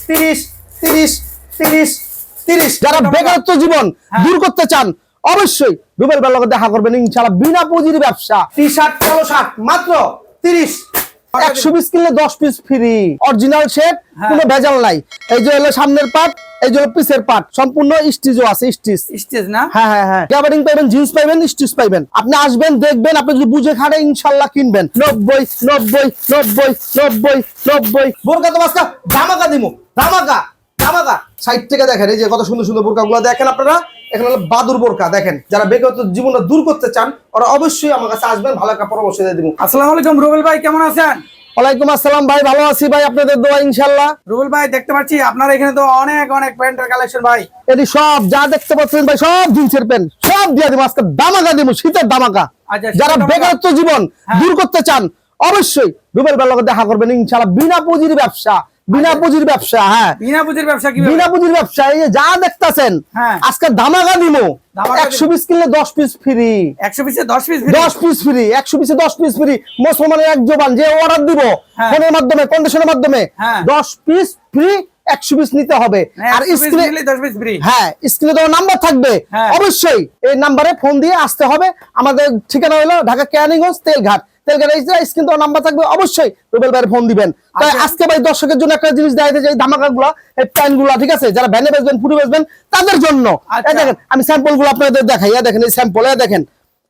30 30 30 30। যারা বেকারত্ব জীবন দূর করতে চান অবশ্যই রুবেল ভাইয়ের লগে দেখা করবেন ইনশাআল্লাহ। বিনা পুঁজির ব্যবসা। টি-শার্ট পলো শার্ট মাত্র 30। 120 কিনলে 10 পিস ফ্রি। অরিজিনাল শেড, কোনো ভেজাল নাই। এই যে হলো সামনের পার্ট, এই যে পিসের পার্ট, সম্পূর্ণ স্টিচও আছে। স্টিচ না? হ্যাঁ হ্যাঁ হ্যাঁ। গ্যাবারিং পাবেন, জিন্স পাবেন, স্টিচ পাবেন। আপনি আসবেন, দেখবেন, আপনি যদি বুঝে খাড়ে ইনশাআল্লাহ কিনবেন। 90 90 90 90 90। বোরকা তো আজকে ধামাকা দিমু, ধামাকা ধামাকা। 60 টাকা দেখেন, এই যে কত সুন্দর সুন্দর বোরকাগুলো দেখেন আপনারা। এখানে হলো বাদুর বোরকা দেখেন। যারা বেকারত্ব জীবনটা দূর করতে চান ওরা অবশ্যই আমার কাছে আসবেন, ভালো একটা পরামর্শ দিয়ে দিব। আসসালামু আলাইকুম রুবেল ভাই, কেমন আছেন? ওয়ালাইকুম আসসালাম ভাই, ভালো আছি ভাই, আপনাদের দোয়া ইনশাআল্লাহ। রুবেল ভাই দেখতে পাচ্ছি আপনার এখানে তো অনেক অনেক প্যান্টের কালেকশন ভাই। এটি সব যা দেখতে পাচ্ছেন ভাই, সব জিন্সের প্যান্ট, সব দিয়ে দিব আজকে ধামাকা দিব, শীতের ধামাকা। যারা বেকারত্ব জীবন দূর করতে চান অবশ্যই রুবেল ভাইয়ের লগে দেখা করবেন ইনশাআল্লাহ। বিনা পুঁজির ব্যবসা, বিনা পুঁজির ব্যবসা। হ্যাঁ, বিনা পুঁজির ব্যবসা কি? বিনা পুঁজির ব্যবসা। এই যে যা দেখতেছেন আজকে ধামাকা দিব। 120 কিনলে 10 পিস ফ্রি। 100 পিসে 10 পিস ফ্রি। 10 piece free. 100 পিসে 10 পিস ফ্রি। মুসলমানের এক জবান যে অর্ডার দিব ফোনের মাধ্যমে, কন্ডিশনের মাধ্যমে 10 পিস ফ্রি। 100 পিস নিতে হবে। আর স্ক্রিনে 10 পিস ফ্রি। হ্যাঁ, স্ক্রিনে তো নাম্বার থাকবে, অবশ্যই এই নাম্বারে ফোন দিয়ে আসতে হবে। আমাদের ঠিকানা হলো ঢাকা কেরানীগঞ্জ তেলঘাট। স্ক্রিন তো নাম্বার থাকবে, অবশ্যই রুবেল ভাইয়ের ফোন দিবেন। তাই আজকে ভাই দর্শকের জন্য একটা জিনিস দেখাইতে চাই, ধামাকাগুলো, এই প্যান্টগুলো, ঠিক আছে, যারা ভ্যানে বেচবেন, ফুটে বেচবেন তাদের জন্য। দেখেন আমি স্যাম্পলগুলো আপনাদের দেখাই। দেখেন এই স্যাম্পল, দেখেন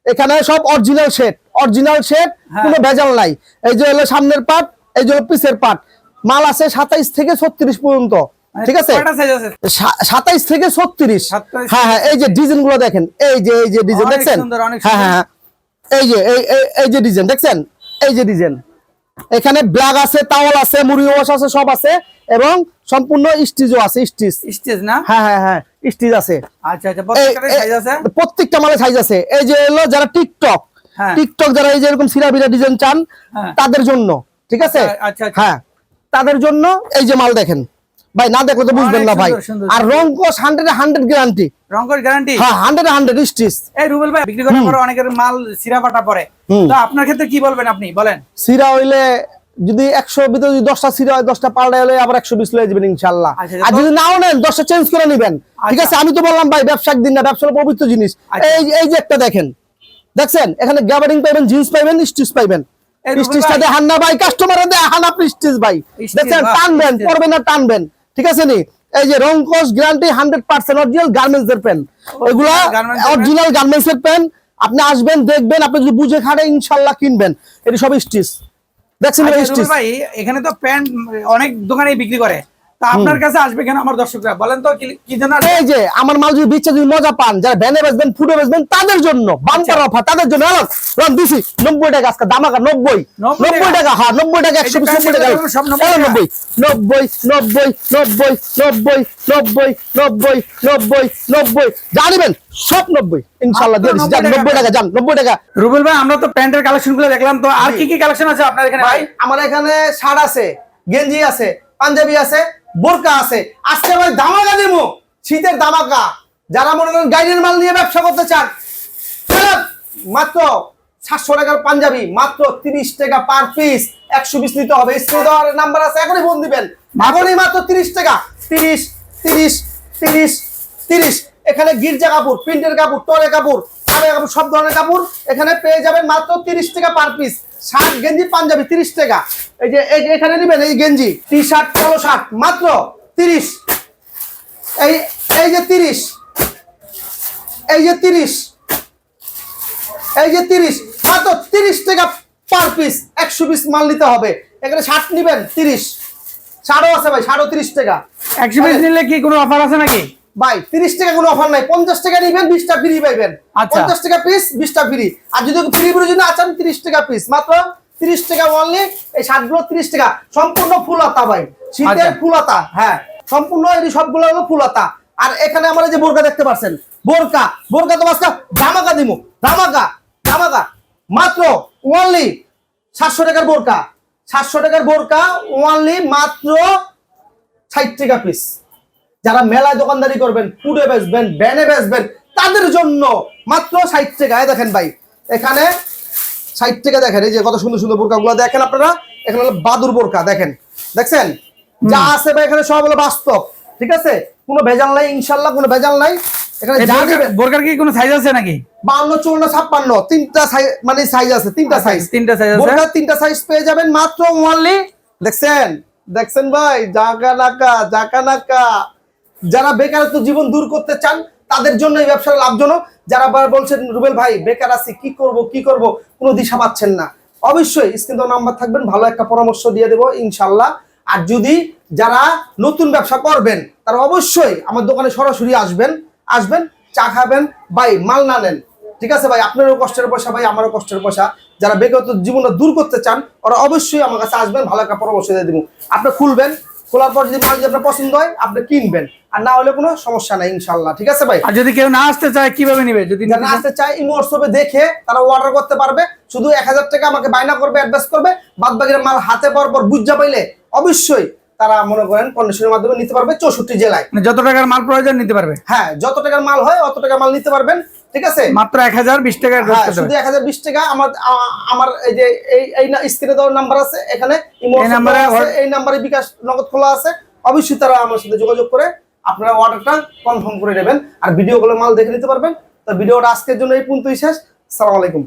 এখানে সব অরিজিনাল শেড, অরিজিনাল শেড, কোনো ভেজাল নাই। এই যে হলো সামনের পার্ট, এই যে হলো পিসের পার্ট। মাল আছে 27 থেকে 36 পর্যন্ত, ঠিক আছে, 27 থেকে 36। হ্যাঁ হ্যাঁ, এই যে ডিজাইন গুলো দেখেন, এই যে ডিজাইন দেখছেন। হ্যাঁ হ্যাঁ, এই যে এই যে ডিজাইন দেখছেন, এই যে ডিজাইন। এখানে ব্ল্যাক আছে, টাওয়াল আছে, মুড়ি ওয়াশ আছে, সব আছে, এবং সম্পূর্ণ স্টিচও আছে। স্টিচ না? হ্যাঁ হ্যাঁ হ্যাঁ, স্টিচ আছে। আচ্ছা আচ্ছা, প্রত্যেকটা সাইজ আছে, প্রত্যেকটা মালে সাইজ আছে। এই যে হলো যারা টিকটক যারা এই যে এরকম সিরাবিরা ডিজাইন চান তাদের জন্য, ঠিক আছে। হ্যাঁ, তাদের জন্য এই যে মাল দেখেন ভাই, না দেখলে তো বুঝবেন না ভাই। আর রংকশ 100 গ্যারান্টি। রংকশ গ্যারান্টি? হ্যাঁ, 100 স্টিচ। এই রুবেল ভাই বিক্রি করার পরে অনেকের মাল সিরা ফাটা পড়ে, তো আপনার ক্ষেত্রে কি বলবেন? আপনি বলেন। সিরা হইলে যদি 100 ভিতরে যদি 10টা সিরা হয়, 10টা পাল্টা হলে আবার 120 লয়ে যাবেন ইনশাআল্লাহ। আর যদি নাও নেন 10টা চেঞ্জ করে নেবেন, ঠিক আছে। আমি তো বললাম ভাই, ব্যবসা একদিন না, ব্যবসা পবিত্র জিনিস। এই যে একটা দেখেন, দেখছেন, এখানে গ্যাবারিং পাবেন, জিন্স পাবেন, স্টিচ পাবেন। স্টিচটা দেখান না ভাই, কাস্টমারে দেখান আপনি স্টিচ ভাই। দেখছেন, টানবেন, পরবেন না, টানবেন, ঠিক আছে নি। এই যে রংকশ গ্যারান্টি 100% অরিজিনাল গার্মেন্টস এর পেন, ওইগুলা অরিজিনাল গার্মেন্টস এর পেন। আপনি আসবেন, দেখবেন, আপনি যদি বুঝে খাড়ে ইনশাআল্লাহ কিনবেন। এটি সব স্টিচ দেখছেন ভাই। এখানে তো প্যান্ট অনেক দোকানে বিক্রি করে, তা আপনার কাছে আসবে কেন আমার দর্শকরা? বলেন তো কি জন্য? এই যে আমার মাল যদি বিচ্ছে যদি মজা পান, যারা ভ্যানে বেচবেন, ফুটে বেচবেন তাদের জন্য বাম্পার অফার, তাদের জন্য। রন দিছি 90 টাকা আজকে ধামাকা। 90 টাকা। হ্যাঁ, 90 টাকা। 120 টাকা সব 90 90 90 90 90 90 90 90 90 জানিবেন সব 90 ইনশাআল্লাহ দিয়ে দিছি। যান 90 টাকা, যান 90 টাকা। রুবেল ভাই, আমরা তো প্যান্টের কালেকশন গুলো দেখলাম, তো আর কি কালেকশন আছে আপনার এখানে? ভাই আমার এখানে শার্ট আছে, গেঞ্জি আছে, পাঞ্জাবি আছে, বোরকা আছে। আজকে ভাই ধামাকা দেবো, শীতের ধামাকা। যারা মনে করেন গাইডের মাল নিয়ে ব্যবসা করতে চান, মাত্র 700 টাকার পাঞ্জাবি, মাত্র 30 টাকা পার পিস। 100 পিস নিতে হবে। স্ক্রিনে দেওয়ার নাম্বার আছে, এখনই ফোন দিবেন। এখনই মাত্র 30 টাকা। 30 30 30 30। এখানে গির্জা কাপড়, প্রিন্টের কাপড়, টলে কাপড়, আরে কাপড়, সব ধরনের কাপড় এখানে পেয়ে যাবেন মাত্র 30 টাকা পার পিস। শার্ট, গেঞ্জি, পাঞ্জাবি 30 টাকা। এই যে এখানে নেবেন, এই গেঞ্জি, টি-শার্ট, পলো শার্ট মাত্র 30। এই যে 30, এই যে 30, এই যে 30, মাত্র 30 টাকা পার পিস। 100 পিস মাল নিতে হবে। এখানে শার্ট নেবেন 30, শার্টও আছে ভাই, শার্টও 30 টাকা। 100 পিস নিলে কি কোনো অফার আছে নাকি? ভাই 30 টাকা কোনো অফার নাই। 50 টাকা নিবেন, 20টা ফ্রি পাইবেন। 50 টাকা পিস, 20টা ফ্রি। আর যদি ফ্রি যদি না চান, 30 টাকা পিস, মাত্র 30 টাকা অনলি। এই শার্টগুলো 30 টাকা, সম্পূর্ণ ফুল হাতা ভাই, শীতের ফুল হাতা। হ্যাঁ, সম্পূর্ণ এই সবগুলো হলো ফুল হাতা। আর এখানে আমরা যে বোরকা দেখতে পাচ্ছেন, বোরকা তো আজকে ধামাকা দিমু, ধামাকা ধামাকা। মাত্র অনলি 700 টাকার বোরকা, 700 টাকার বোরকা অনলি মাত্র 60 টাকা পিস। যারা মেলায় দোকানদারি করবেন, ফুডে বেচবেন, ভ্যানে বেচবেন তাদের জন্য মাত্র 60 টাকা। দেখেন ভাই, এখানে 60 টাকা। দেখেন এই যে কত সুন্দর সুন্দর বোরকাগুলো দেখেন আপনারা। এখানে হলো বাদুর বোরকা, দেখেন, দেখছেন যা আছে ভাই এখানে সব হলো বাস্তব, ঠিক আছে, কোনো ভেজাল নাই, ইনশাল্লাহ কোনো ভেজাল নাই। এখানে যা নেবেন বোরকার কি কোনো সাইজ আছে নাকি? 52, 54, 56 তিনটা সাইজ, মানে সাইজ আছে, তিনটা সাইজ, তিনটা সাইজ আছে। বোরকার তিনটা সাইজ পেয়ে যাবেন মাত্র অনলি, দেখছেন ভাই, জাকা নাকা। যারা বেকারত্ব জীবন দূর করতে চান তাদের জন্য এই ব্যবসা লাভজনক। যারা আবার বলছেন রুবেল ভাই বেকার আছি, কি করব কোনো দিশা পাচ্ছেন না, অবশ্যই স্ক্রিনে দেওয়া নাম্বার থাকবেন, ভালো একটা পরামর্শ দিয়ে দেবো ইনশাল্লাহ। আর যদি যারা নতুন ব্যবসা করবেন তারা অবশ্যই আমার দোকানে সরাসরি আসবেন, চা খাবেন ভাই, মাল না নেন, ঠিক আছে ভাই, আপনারও কষ্টের পয়সা ভাই, আমারও কষ্টের পয়সা। যারা বেকারত্ব জীবনটা দূর করতে চান ওরা অবশ্যই আমার কাছে আসবেন, ভালো একটা পরামর্শ দিয়ে দিব। আপনি খুলবেন, খোলার পর যদি মাল যদি আপনার পছন্দ হয় আপনি কিনবেন, আর না হলে কোনো সমস্যা নাই ইনশাল্লাহ, ঠিক আছে ভাই। আর যদি কেউ না আসতে চায় কিভাবে নিবে? যদি যারা আসতে চায় ইমো হোয়াটসঅ্যাপে দেখে তারা অর্ডার করতে পারবে, শুধু 1000 টাকা আমাকে বায়না করবে, অ্যাডভান্স করবে, বাদ বাকির মাল হাতে পাওয়ার পর বুঝা পাইলে অবশ্যই তারা মনে করেন কন্ডিশনের মাধ্যমে নিতে পারবে 64 জেলায়। মানে যত টাকার মাল প্রয়োজন নিতে পারবে। হ্যাঁ, যত টাকার মাল হয় অত টাকার মাল নিতে পারবেন, ঠিক আছে, মাত্র 1020 টাকা। হ্যাঁ, শুধু 1020 টাকা। আমার এই যে এই স্ক্রিনে দেওয়ার নাম্বার আছে, এখানে ইমো নাম্বার আছে, এই নাম্বারে বিকাশ নগদ খোলা আছে, অবশ্যই তারা আমার সাথে যোগাযোগ করে আপনারা অর্ডারটা কনফার্ম করে নেবেন, আর ভিডিও কলে মাল দেখে নিতে পারবেন। তো ভিডিওটা আজকের জন্য এই পর্যন্তই শেষ। আসসালামু আলাইকুম।